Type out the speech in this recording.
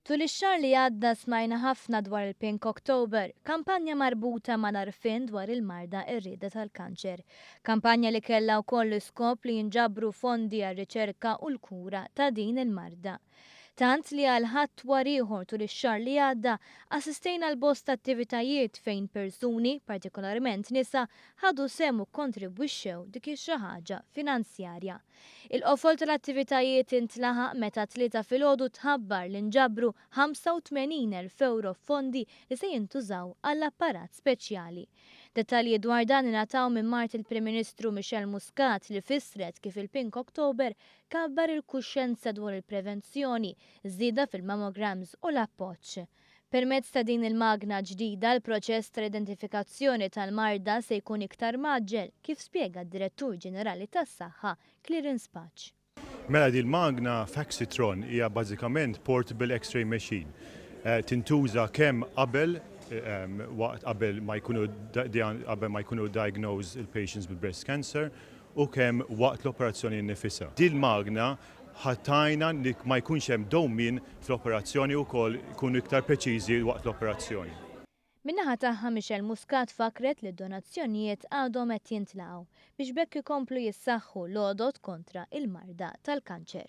Tul ix-xahar li għadda smajna ħafna dwar il-Pink October, kampanja marbuta ma' narfin dwar il-marda ir-rieda tal-kanċer. Kampanja li kellha wkoll iskop li jinġabru fondi għar-riċerka u l-kura ta' din il-marda. Tant li għal ħadd war ieħor tul ix-xahar li għadda assistejna l-bost attivitajiet fejn persuni, partikolarment nisa, ħadu sem u kontribwixxew dik xi ħaġa finanzjarja. Il-qofol tal-attivitajiet intlaħaq meta tlieta filgħodu tħabbar li nġabru 85,000 euro fondi li se jintużaw għall-apparat speċjali. Dettalji dwar dan ingħataw minn Mart il-Prim Ministru Michel Muscat li fissret kif il-Pink October kabbar il-kuxjenza dwar il-prevenzjoni, żieda fil-mammograms u l-appoġġ. Permezz ta' din il-magna ġdida l-proċess tal-identifikazzjoni tal-marda se jkun iktar maġġel kif spjega d-Direttur Ġenerali tas-Saħħa Clearance Patch. Mela di l-magna Faxitron hija bażikament portable X-ray machine. Tintuża kemm qabel ma jkunu diagnosed il-patients bil breast cancer u kemm waqt l-operazzjoni nifisha. Din magna ħattajna li ma jkunx hemm dowmin fl-operazzjoni wkoll ikunu iktar preċiżi waqt l-operazzjoni. Minnaħa tagħha Michel Muscat fakret li d-donazzjonijiet għadhom qed jintlaqgħu biex bekk ikomplu jissaħħu l-għodot kontra il-marda tal-kanċer.